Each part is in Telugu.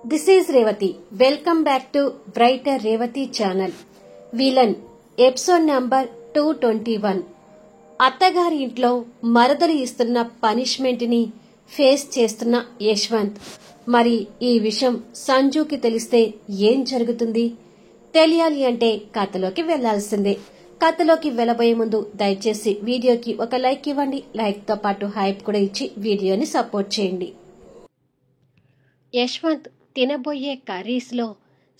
This is Revati. Welcome back to Brighter Revati channel. Villain episode number 221. అత్తగారి ఇంట్లో మరదలు ఇస్తున్న పనిష్మెంట్ ని ఫేస్ చేస్తున్న యశ్వంత్. మరి ఈ విషయం సంజుకి తెలిస్తే ఏం జరుగుతుంది? తెలియాలి అంటే కథలోకి వెళ్లాల్సిందే. కథలోకి వెళ్లబోయే ముందు దయచేసి వీడియోకి ఒక లైక్ ఇవ్వండి. లైక్ తో పాటు హైప్ కూడా ఇచ్చి వీడియోని సపోర్ట్ చేయండి. యశ్వంత్ తినబోయే కర్రీస్లో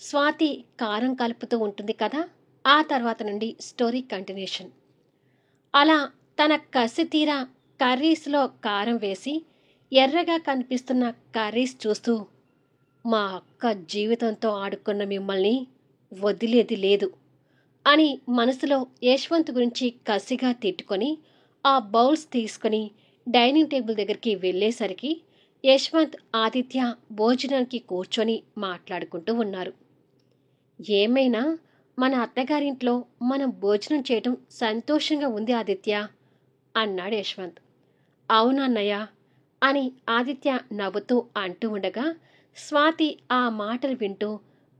స్వాతి కారం కలుపుతూ ఉంటుంది కదా. ఆ తర్వాత నుండి స్టోరీ కంటిన్యూషన్. అలా తన కసి తీరా కర్రీస్లో కారం వేసి ఎర్రగా కనిపిస్తున్న కర్రీస్ చూస్తూ, మా అక్క జీవితంతో ఆడుకున్న మిమ్మల్ని వదిలేది లేదు అని మనసులో యశ్వంత్ గురించి కసిగా తిట్టుకొని ఆ బౌల్స్ తీసుకుని డైనింగ్ టేబుల్ దగ్గరికి వెళ్ళేసరికి యశ్వంత్ ఆదిత్య భోజనానికి కూర్చొని మాట్లాడుకుంటూ ఉన్నారు. ఏమైనా మన అత్తగారింట్లో మనం భోజనం చేయటం సంతోషంగా ఉంది ఆదిత్య అన్నాడు యశ్వంత్. అవునన్నయ్య అని ఆదిత్య నవ్వుతూ అంటూ ఉండగా స్వాతి ఆ మాటలు వింటూ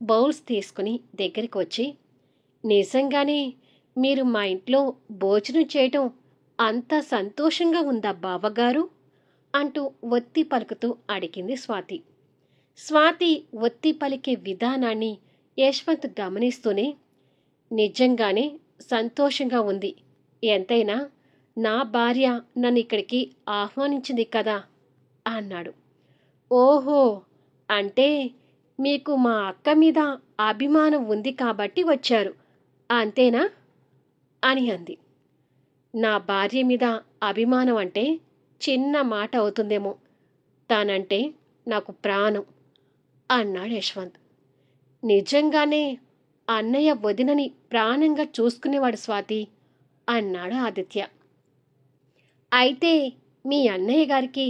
బౌల్స్ తీసుకుని దగ్గరికి వచ్చి, నిజంగానే మీరు మా ఇంట్లో భోజనం చేయటం అంత సంతోషంగా ఉందా బావగారు అంటూ ఒత్తి పలుకుతూ అడిగింది స్వాతి. స్వాతి ఒత్తి పలికే విధానాన్ని యశ్వంత్ గమనిస్తూనే, నిజంగానే సంతోషంగా ఉంది. ఎంతైనా నా భార్య నన్ను ఇక్కడికి ఆహ్వానించింది కదా అన్నాడు. ఓహో, అంటే మీకు మా అక్క మీద అభిమానం ఉంది కాబట్టి వచ్చారు అంతేనా అని అంది. నా భార్య మీద అభిమానం అంటే చిన్న మాట అవుతుందేమో, తానంటే నాకు ప్రాణం అన్నాడు యశ్వంత్. నిజంగానే అన్నయ్య వదినని ప్రాణంగా చూసుకునేవాడు స్వాతి అన్నాడు ఆదిత్య. అయితే మీ అన్నయ్య గారికి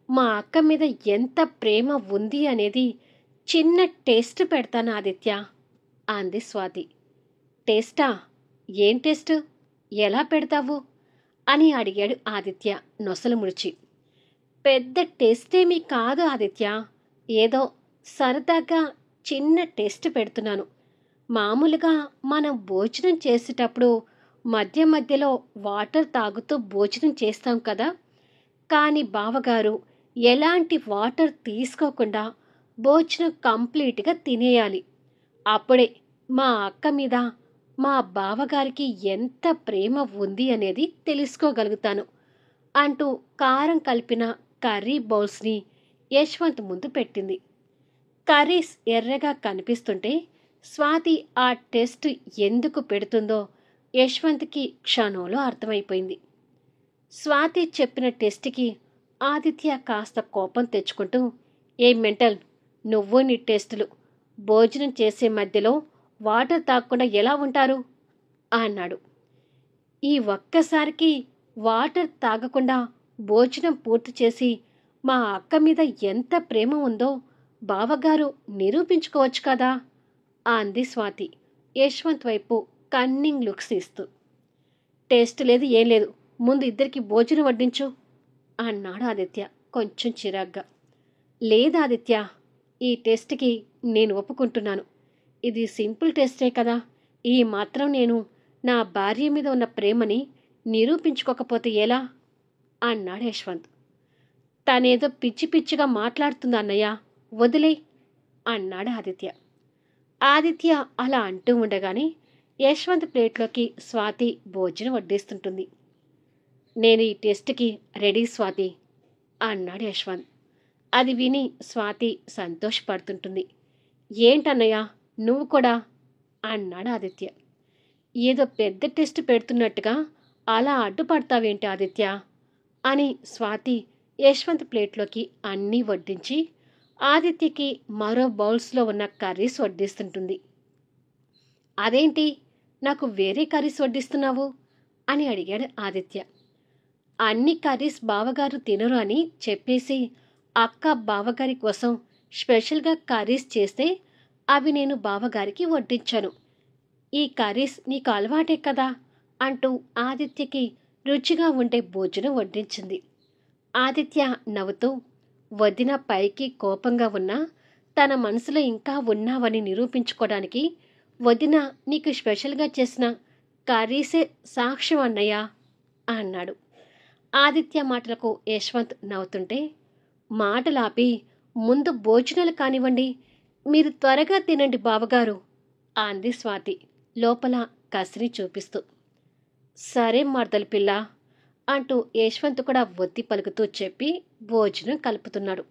మా అక్క మీద ఎంత ప్రేమ ఉంది అనేది చిన్న టెస్ట్ పెడతాను ఆదిత్య అంది స్వాతి. టెస్టా? ఏం టెస్ట్? ఎలా పెడతావు అని అడిగాడు ఆదిత్య నొసలు ముడిచి. పెద్ద టెస్ట్ ఏమీ కాదు ఆదిత్య, ఏదో సరదాగా చిన్న టెస్ట్ పెడుతున్నాను. మామూలుగా మనం భోజనం చేసేటప్పుడు మధ్య మధ్యలో వాటర్ తాగుతూ భోజనం చేస్తాం కదా, కానీ బావగారు ఎలాంటి వాటర్ తీసుకోకుండా భోజనం కంప్లీట్గా తినేయాలి. అప్పుడే మా అక్క మీద మా బావగారికి ఎంత ప్రేమ ఉంది అనేది తెలుసుకోగలుగుతాను అంటూ కారం కలిపిన కర్రీ బౌల్స్ని యశ్వంత్ ముందు పెట్టింది. కర్రీస్ ఎర్రగా కనిపిస్తుంటే స్వాతి ఆ టెస్ట్ ఎందుకు పెడుతుందో యశ్వంత్కి క్షణంలో అర్థమైపోయింది. స్వాతి చెప్పిన టెస్ట్కి ఆదిత్య కాస్త కోపం తెచ్చుకుంటూ, ఏ మెంటల్, నువ్వు నీ టెస్టులు భోజనం చేసే మధ్యలో వాటర్ తాగకుండా ఎలా ఉంటారు అన్నాడు. ఈ ఒక్కసారికి వాటర్ తాగకుండా భోజనం పూర్తి చేసి మా అక్క మీద ఎంత ప్రేమ ఉందో బావగారు నిరూపించుకోవచ్చు కదా అంది స్వాతి యశ్వంత్ వైపు కన్నింగ్ లుక్స్ ఇస్తూ. టెస్ట్ లేదు ఏం లేదు, ముందు ఇద్దరికి భోజనం వడ్డించు అన్నాడు ఆదిత్య కొంచెం చిరాగ్గా. లేదాదిత్య, ఈ టెస్ట్కి నేను ఒప్పుకుంటున్నాను. ఇది సింపుల్ టెస్టే కదా, ఈ మాత్రం నేను నా భార్య మీద ఉన్న ప్రేమని నిరూపించుకోకపోతే ఎలా అన్నాడు యశ్వంత్. తనేదో పిచ్చి పిచ్చిగా మాట్లాడుతుంది అన్నయ్య, వదిలే అన్నాడు ఆదిత్య. ఆదిత్య అలా అంటూ ఉండగానే యశ్వంత్ ప్లేట్లోకి స్వాతి భోజనం వడ్డిస్తుంటుంది. నేను ఈ టెస్ట్కి రెడీ స్వాతి అన్నాడు యశ్వంత్. అది విని స్వాతి సంతోషపడుతుంటుంది. ఏంటన్నయ్య నువ్వు కూడా అన్నాడు ఆదిత్య. ఏదో పెద్ద టెస్ట్ పెడుతున్నట్టుగా అలా అడ్డుపడతావేంటి ఆదిత్య అని స్వాతి యశ్వంత్ ప్లేట్లోకి అన్నీ వడ్డించి ఆదిత్యకి మరో బౌల్స్లో ఉన్న కర్రీస్ వడ్డిస్తుంటుంది. అదేంటి, నాకు వేరే కర్రీస్ వడ్డిస్తున్నావు అని అడిగాడు ఆదిత్య. అన్ని కర్రీస్ బావగారు తినరు అని చెప్పేసి అక్క బావగారి కోసం స్పెషల్గా కర్రీస్ చేస్తే అవి నేను బావగారికి వడ్డించాను. ఈ కర్రీస్ నీకు అలవాటే కదా అంటూ ఆదిత్యకి రుచిగా ఉండే భోజనం వడ్డించింది. ఆదిత్య నవ్వుతూ, వదిన పైకి కోపంగా ఉన్నా తన మనసులో ఇంకా ఉన్నావని నిరూపించుకోవడానికి వదిన నీకు స్పెషల్గా చేసిన కర్రీసే సాక్ష్యం అన్నయ్య అన్నాడు. ఆదిత్య మాటలకు యశ్వంత్ నవ్వుతుంటే, మాటలాపి ముందు భోజనాలు కానివ్వండి, మీరు త్వరగా తినండి బావగారు అంది స్వాతి లోపల కసిరి చూపిస్తూ. సరే మర్దలు పిల్ల అంటూ యశ్వంత్ కూడా ఒత్తి పలుకుతూ చెప్పి భోజనం కలుపుతున్నాడు.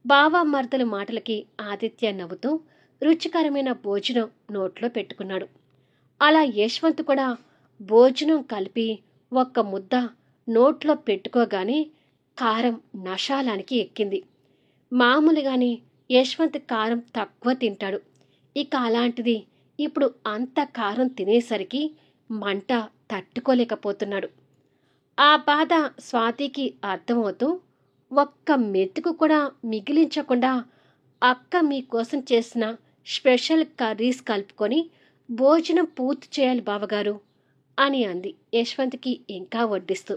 బావ మర్దలు మాటలకి ఆదిత్య నవ్వుతూ రుచికరమైన భోజనం నోట్లో పెట్టుకున్నాడు. అలా యశ్వంత్ కూడా భోజనం కలిపి ఒక్క ముద్ద నోట్లో పెట్టుకోగానే కారం నషాలానికి ఎక్కింది. మామూలుగానే యశ్వంత్ కారం తక్కువ తింటాడు. ఇక అలాంటిది ఇప్పుడు అంత కారం తినేసరికి మంట తట్టుకోలేకపోతున్నాడు. ఆ బాధ స్వాతికి అర్థమవుతూ, ఒక్క మెతుకు కూడా మిగిలించకుండా అక్క మీకోసం చేసిన స్పెషల్ కర్రీస్ కలుపుకొని భోజనం పూర్తి చేయాలి బావగారు అని అంది యశ్వంత్కి ఇంకా వడ్డిస్తూ.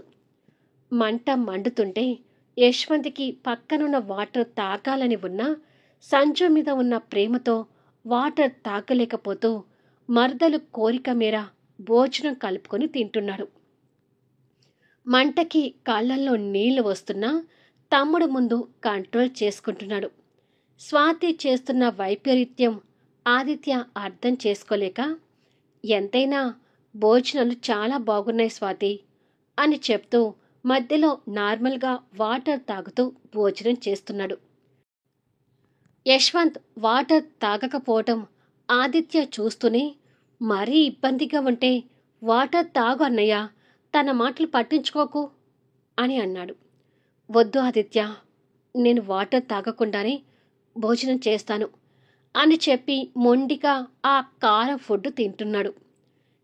మంట మండుతుంటే యశ్వంత్కి పక్కనున్న వాటర్ తాగాలని ఉన్నా సంజు మీద ఉన్న ప్రేమతో వాటర్ తాగలేకపోతూ మరదలు కోరిక మేర భోజనం కలుపుకొని తింటున్నాడు. మంటకి కళ్ళల్లో నీళ్లు వస్తున్నా తమ్ముడు ముందు కంట్రోల్ చేసుకుంటున్నాడు. స్వాతి చేస్తున్న వైపరీత్యం ఆదిత్య అర్థం చేసుకోలేక, ఎంతైనా భోజనాలు చాలా బాగున్నాయి స్వాతి అని చెప్తూ మధ్యలో నార్మల్గా వాటర్ తాగుతూ భోజనం చేస్తున్నాడు. యశ్వంత్ వాటర్ తాగకపోవటం ఆదిత్య చూస్తూనే, మరీ ఇబ్బందిగా ఉంటే వాటర్ తాగు అన్నయ్య, తన మాటలు పట్టించుకోకు అని అన్నాడు. వద్దు ఆదిత్య, నేను వాటర్ తాగకుండానే భోజనం చేస్తాను అని చెప్పి మొండిగా ఆ కారం ఫుడ్ తింటున్నాడు.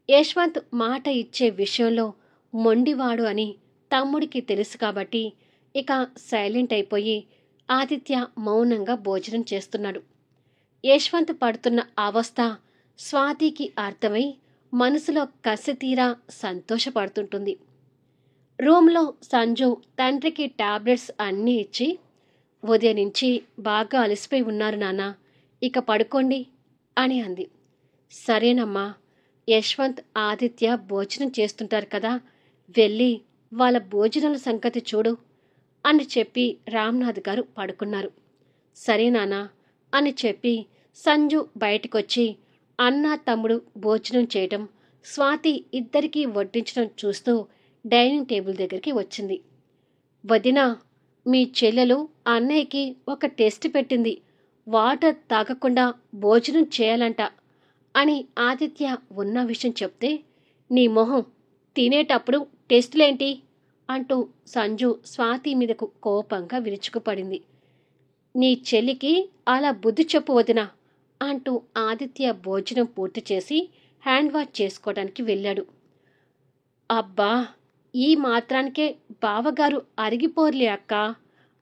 యశ్వంత్ మాట ఇచ్చే విషయంలో మొండివాడు అని తమ్ముడికి తెలుసు కాబట్టి ఇక సైలెంట్ అయిపోయి ఆదిత్య మౌనంగా భోజనం చేస్తున్నాడు. యశ్వంత్ పడుతున్న అవస్థ స్వాతికి అర్థమై మనసులో కసి తీరా సంతోషపడుతుంటుంది. రూమ్లో సంజు తండ్రికి టాబ్లెట్స్ అన్నీ ఇచ్చి, ఉదయం నుంచి బాగా అలసిపోయి ఉన్నారు నాన్న, ఇక పడుకోండి అని అంది. సరేనమ్మా, యశ్వంత్ ఆదిత్య భోజనం చేస్తుంటారు కదా, వెళ్ళి వాళ్ళ భోజనాల సంగతి చూడు అని చెప్పి రామ్నాథ్ గారు పడుకున్నారు. సరే నాన్న అని చెప్పి సంజు బయటకొచ్చి అన్న తమ్ముడు భోజనం చేయటం, స్వాతి ఇద్దరికీ వడ్డించడం చూస్తూ డైనింగ్ టేబుల్ దగ్గరికి వచ్చింది. వదినా, మీ చెల్లెలు అన్నయ్యకి ఒక టెస్ట్ పెట్టింది, వాటర్ తాగకుండా భోజనం చేయాలంట అని ఆదిత్య ఉన్న విషయం చెప్తే, నీ మొహం, తినేటప్పుడు టెస్టులేంటి అంటూ సంజు స్వాతి మీదకు కోపంగా విరుచుకుపడింది. నీ చెల్లికి అలా బుద్ధి చెప్పు వదినా అంటూ ఆదిత్య భోజనం పూర్తి చేసి హ్యాండ్ వాష్ చేసుకోవడానికి వెళ్ళాడు. అబ్బా, ఈ మాత్రానికే బావగారు అరిగిపోర్లే అక్క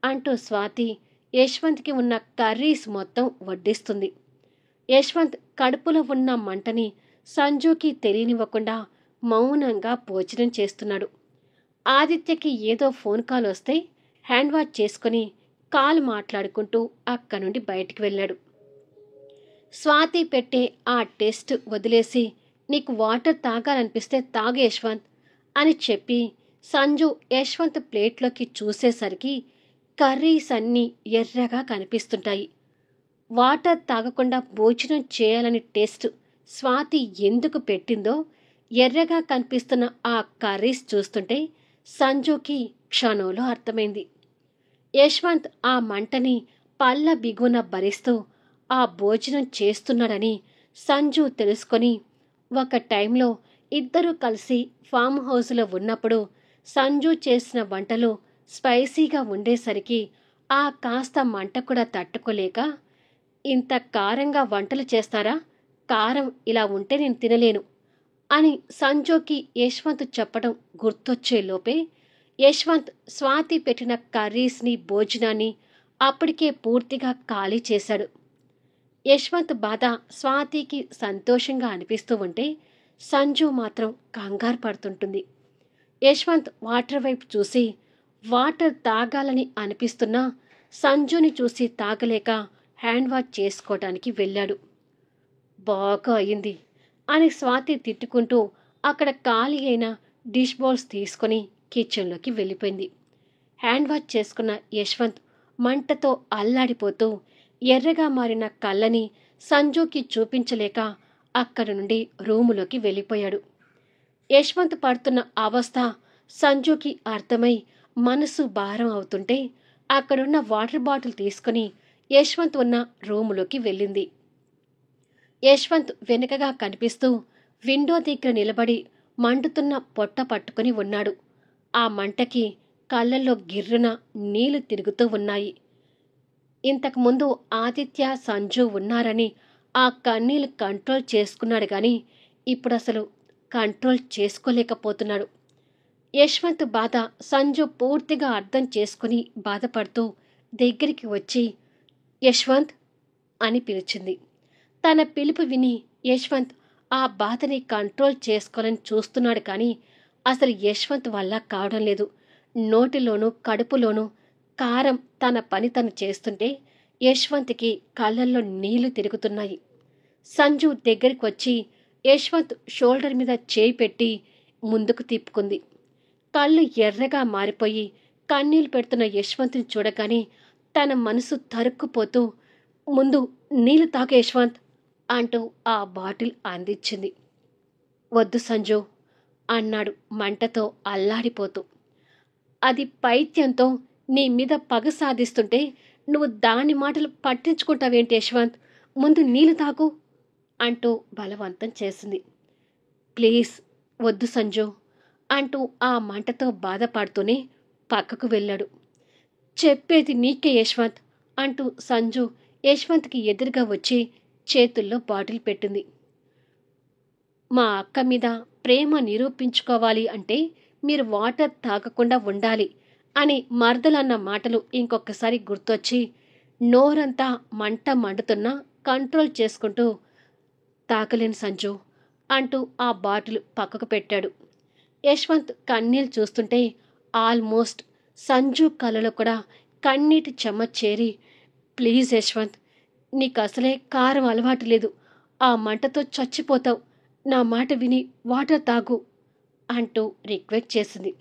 అంటూ స్వాతి యశ్వంత్కి ఉన్న కర్రీస్ మొత్తం వడ్డిస్తుంది. యశ్వంత్ కడుపులో ఉన్న మంటని సంజుకి తెలియనివ్వకుండా మౌనంగా భోజనం చేస్తున్నాడు. ఆదిత్యకి ఏదో ఫోన్ కాల్ వస్తే హ్యాండ్ వాష్ చేసుకుని కాల్ మాట్లాడుకుంటూ అక్క నుండి బయటికి వెళ్ళాడు. స్వాతి పెట్టే ఆ టెస్ట్ వదిలేసి, నీకు వాటర్ తాగాలనిపిస్తే తాగు యశ్వంత్ అని చెప్పి సంజు యశ్వంత్ ప్లేట్లోకి చూసేసరికి కర్రీస్ అన్నీ ఎర్రగా కనిపిస్తుంటాయి. వాటర్ తాగకుండా భోజనం చేయాలని టెస్ట్ స్వాతి ఎందుకు పెట్టిందో ఎర్రగా కనిపిస్తున్న ఆ కర్రీస్ చూస్తుంటే సంజుకి క్షణంలో అర్థమైంది. యశ్వంత్ ఆ మంటని పళ్ళ బిగున భరిస్తూ ఆ భోజనం చేస్తున్నాడని సంజు తెలుసుకొని, ఒక టైంలో ఇద్దరూ కలిసి ఫామ్ హౌస్లో ఉన్నప్పుడు సంజు చేసిన వంటలు స్పైసీగా ఉండేసరికి ఆ కాస్త మంట కూడా తట్టుకోలేక, ఇంత కారంగా వంటలు చేస్తారా, కారం ఇలా ఉంటే నేను తినలేను అని సంజుకి యశ్వంత్ చెప్పడం గుర్తొచ్చే లోపే యశ్వంత్ స్వాతి పెట్టిన కర్రీస్ని భోజనాన్ని అప్పటికే పూర్తిగా ఖాళీ చేశాడు. యశ్వంత్ బాధ స్వాతికి సంతోషంగా అనిపిస్తూ ఉంటే సంజు మాత్రం కంగారు పడుతుంటుంది. యశ్వంత్ వాటర్ వైపు చూసి వాటర్ తాగాలని అనిపిస్తున్నా సంజుని చూసి తాగలేక హ్యాండ్ వాష్ చేసుకోవటానికి వెళ్ళాడు. బాగా అయింది అని స్వాతి తిట్టుకుంటూ అక్కడ ఖాళీ అయిన డిష్ బౌల్స్ తీసుకొని కిచెన్లోకి వెళ్ళిపోయింది. హ్యాండ్ వాష్ చేసుకున్న యశ్వంత్ మంటతో అల్లాడిపోతూ ఎర్రగా మారిన కళ్ళని సంజుకి చూపించలేక అక్కడి నుండి రూములోకి వెళ్ళిపోయాడు. యశ్వంత్ పడుతున్న అవస్థ సంజుకి అర్థమై మనసు భారం అవుతుంటే అక్కడున్న వాటర్ బాటిల్ తీసుకుని యశ్వంత్ ఉన్న రూములోకి వెళ్ళింది. యశ్వంత్ వెనుకగా కనిపిస్తూ విండో దగ్గర నిలబడి మండుతున్న పొట్ట పట్టుకుని ఉన్నాడు. ఆ మంటకి కళ్ళల్లో గిర్రున నీళ్లు తిరుగుతూ ఉన్నాయి. ఇంతకుముందు ఆదిత్య, సంజు ఉన్నారని ఆ కన్నీళ్లు కంట్రోల్ చేసుకున్నాడు గాని ఇప్పుడు అసలు కంట్రోల్ చేసుకోలేకపోతున్నాడు. యశ్వంత్ బాధ సంజు పూర్తిగా అర్థం చేసుకుని బాధపడుతూ దగ్గరికి వచ్చి యశ్వంత్ అని పిలిచింది. తన పిలుపు విని యశ్వంత్ ఆ బాధని కంట్రోల్ చేసుకోవాలని చూస్తున్నాడు కానీ అసలు యశ్వంత్ వల్ల కావడం లేదు. నోటిలోనూ కడుపులోనూ కారం తన పని తను చేస్తుంటే యశ్వంత్కి కళ్ళల్లో నీళ్లు తిరుగుతున్నాయి. సంజు దగ్గరికి వచ్చి యశ్వంత్ షోల్డర్ మీద చేయి పెట్టి ముందుకు తిప్పుకుంది. కళ్ళు ఎర్రగా మారిపోయి కన్నీళ్లు పెడుతున్న యశ్వంత్ని చూడగానే తన మనసు తరుక్కుపోతూ ముందు నీళ్లు తాగు యశ్వంత్ అంటూ ఆ బాటిల్ అందించింది. వద్దు సంజు అన్నాడు మంటతో అల్లాడిపోతూ. అది పైత్యంతో నీ మీద పగ సాధిస్తుంటే నువ్వు దాని మాటలు పట్టించుకుంటావేంటి యశ్వంత్, ముందు నీళ్లు తాగు అంటూ బలవంతం చేసింది. ప్లీజ్ వద్దు సంజు అంటూ ఆ మంటతో బాధపడుతూనే పక్కకు వెళ్ళాడు. చెప్పేది నీకే యశ్వంత్ అంటూ సంజు యశ్వంత్కి ఎదురుగా వచ్చి చేతుల్లో బాటిల్ పెట్టింది. మా అక్క మీద ప్రేమ నిరూపించుకోవాలి అంటే మీరు వాటర్ తాగకుండా ఉండాలి అని మరదలన్న మాటలు ఇంకొకసారి గుర్తొచ్చి నోరంతా మంట మండుతున్నా కంట్రోల్ చేసుకుంటూ తాగలేను సంజు అంటూ ఆ బాటిల్ పక్కకు పెట్టాడు. యశ్వంత్ కన్నీళ్ళు చూస్తుంటే ఆల్మోస్ట్ సంజు కళ్ళలో కూడా కన్నీటి చెమ్మ చేరి ప్లీజ్ యశ్వంత్, నీకు అసలే కారం అలవాటు లేదు, ఆ మంటతో చచ్చిపోతావు, నా మాట విని వాటర్ తాగు అంటూ రిక్వెస్ట్ చేసింది.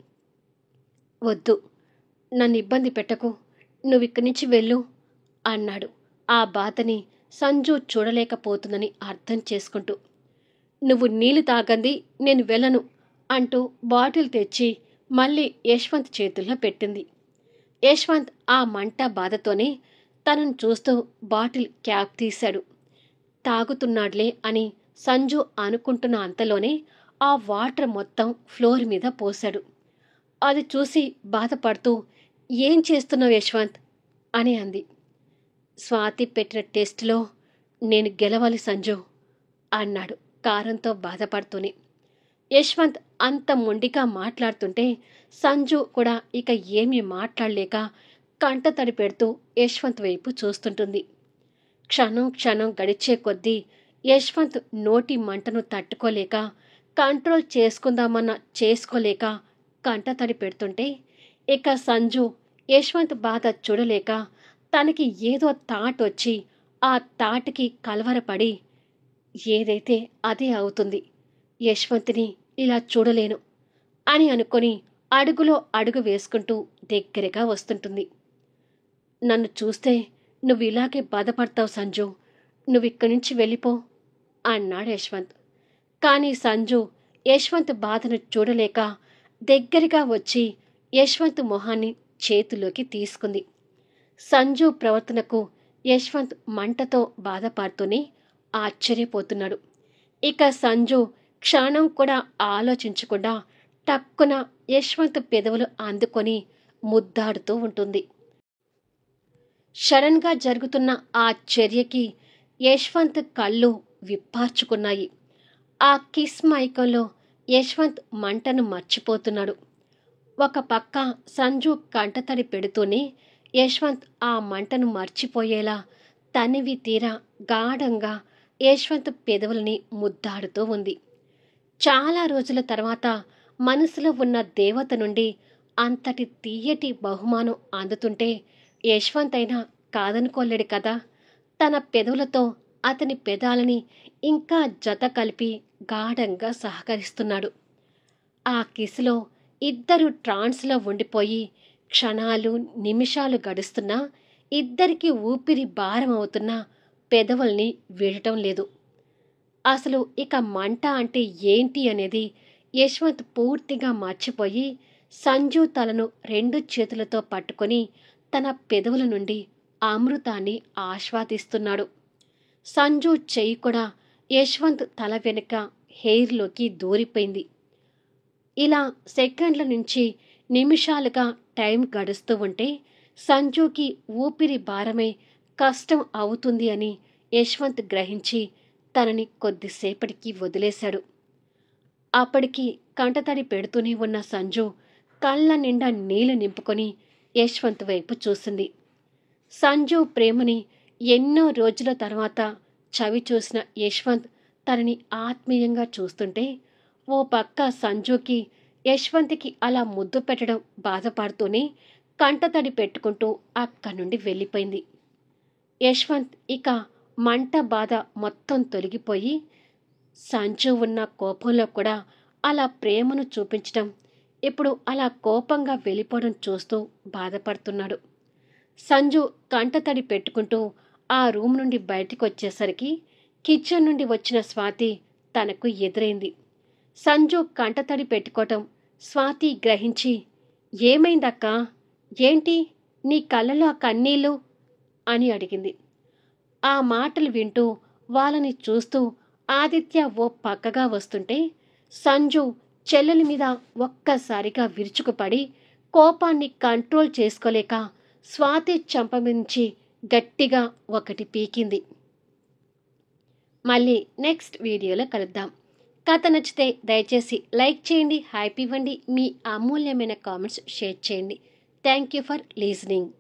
వద్దు, నన్ను ఇబ్బంది పెట్టకు, నువ్వు ఇక్కడి నుంచి వెళ్ళు అన్నాడు ఆ బాధని సంజు చూడలేకపోతుందని అర్థం చేసుకుంటూ. నువ్వు నీళ్లు తాగంది నేను వెళ్ళను అంటూ బాటిల్ తెచ్చి మళ్ళీ యశ్వంత్ చేతుల్లో పెట్టింది. యశ్వంత్ ఆ మంట బాధతోనే తనను చూస్తూ బాటిల్ క్యాప్ తీశాడు. తాగుతున్నాడులే అని సంజు అనుకుంటున్న అంతలోనే ఆ వాటర్ మొత్తం ఫ్లోర్ మీద పోశాడు. అది చూసి బాధపడుతూ ఏం చేస్తున్నావు యశ్వంత్ అని అంది. స్వాతి పెట్టిన టెస్ట్లో నేను గెలవాలి సంజు అన్నాడు కారంతో బాధపడుతూనే. యశ్వంత్ అంత మొండిగా మాట్లాడుతుంటే సంజు కూడా ఇక ఏమీ మాట్లాడలేక కంటతడి పెడుతూ యశ్వంత్ వైపు చూస్తుంటుంది. క్షణం క్షణం గడిచే కొద్దీ యశ్వంత్ నోటి మంటను తట్టుకోలేక కంట్రోల్ చేసుకోలేక కంటతడి పెడుతుంటే ఇక సంజు యశ్వంత్ బాధ చూడలేక తనకి ఏదో థాట్ వచ్చి ఆ థాట్కి కలవరపడి ఏదైతే అదే అవుతుంది, యశ్వంత్ని ఇలా చూడలేను అని అనుకొని అడుగులో అడుగు వేసుకుంటూ దగ్గరగా వస్తుంటుంది. నన్ను చూస్తే నువ్వు ఇలాగే బాధపడతావు సంజు, నువ్విక్కడి నుంచి వెళ్ళిపో అన్నాడు యశ్వంత్. కానీ సంజు యశ్వంత్ బాధను చూడలేక దగ్గరగా వచ్చి యశ్వంత్ మొహాన్ని చేతిలోకి తీసుకుంది. సంజు ప్రవర్తనకు యశ్వంత్ మంటతో బాధపడుతూనే ఆశ్చర్యపోతున్నాడు. ఇక సంజు క్షణం కూడా ఆలోచించకుండా టక్కున యశ్వంత్ పెదవులు అందుకొని ముద్దాడుతూ ఉంటుంది. సడన్గా జరుగుతున్న ఆ చర్యకి యశ్వంత్ కళ్ళు విప్పార్చుకున్నాయి. ఆ కిస్ మైకంలో యశ్వంత్ మంటను మర్చిపోతున్నాడు. ఒక పక్క సంజు కంటతడి పెడుతూనే యశ్వంత్ ఆ మంటను మర్చిపోయేలా తనివి తీరా గాఢంగా యశ్వంత్ పెదవులని ముద్దాడుతూ ఉంది. చాలా రోజుల తర్వాత మనసులో ఉన్న దేవత నుండి అంతటి తీయటి బహుమానం అందుతుంటే యశ్వంత్ అయినా కాదనుకోలేడు కదా. తన పెదవులతో అతని పెదాలని ఇంకా జత కలిపి గాఢంగా సహకరిస్తున్నాడు. ఆ కిసులో ఇద్దరు ట్రాన్స్లో ఉండిపోయి క్షణాలు నిమిషాలు గడుస్తున్నా ఇద్దరికి ఊపిరి భారం అవుతున్నా పెదవుల్ని వీడటం లేదు. అసలు ఇక మంట అంటే ఏంటి అనేది యశ్వంత్ పూర్తిగా మర్చిపోయి సంజు తలను 2 చేతులతో పట్టుకొని తన పెదవుల నుండి అమృతాన్ని ఆస్వాదిస్తున్నాడు. సంజు చెయ్యి కూడా యశ్వంత్ తల వెనుక హెయిర్లోకి దూరిపోయింది. ఇలా సెకండ్ల నుంచి నిమిషాలుగా టైం గడుస్తూ ఉంటే సంజుకి ఊపిరి భారమై కష్టం అవుతుంది అని యశ్వంత్ గ్రహించి తనని కొద్దిసేపటికి వదిలేశాడు. అప్పటికి కంటతడి పెడుతూనే ఉన్న సంజు కళ్ళ నిండా నీళ్లు నింపుకొని యశ్వంత్ వైపు చూసింది. సంజు ప్రేమని ఎన్నో రోజుల తర్వాత చవి చూసిన యశ్వంత్ తనని ఆత్మీయంగా చూస్తుంటే ఓ పక్క సంజుకి యశ్వంత్కి అలా ముద్దు పెట్టడం బాధపడుతూనే కంటతడి పెట్టుకుంటూ అక్కడి నుండి వెళ్ళిపోయింది. యశ్వంత్ ఇక మంట బాధ మొత్తం తొలగిపోయి సంజు ఉన్న కోపంలో కూడా అలా ప్రేమను చూపించడం, ఇప్పుడు అలా కోపంగా వెళ్ళిపోవడం చూస్తూ బాధపడుతున్నాడు. సంజు కంటతడి పెట్టుకుంటూ ఆ రూమ్ నుండి బయటికి వచ్చేసరికి కిచెన్ నుండి వచ్చిన స్వాతి తనకు ఎదురైంది. సంజు కంటతడి పెట్టుకోవటం స్వాతి గ్రహించి, ఏమైందక్కా? ఏంటి నీ కళ్ళలో ఆ కన్నీళ్ళు అని అడిగింది. ఆ మాటలు వింటూ వాళ్ళని చూస్తూ ఆదిత్య ఓ పక్కగా వస్తుంటే సంజు చెల్లెలి మీద ఒక్కసారిగా విరుచుకుపడి కోపాన్ని కంట్రోల్ చేసుకోలేక స్వాతి చెంపమించి గట్టిగా ఒకటి పీకింది. మళ్ళీ నెక్స్ట్ వీడియోలో కలుద్దాం. కథ నచ్చితే దయచేసి లైక్ చేయండి, హ్యాపీ ఇవ్వండి, మీ అమూల్యమైన కామెంట్స్ షేర్ చేయండి. Thank you for listening.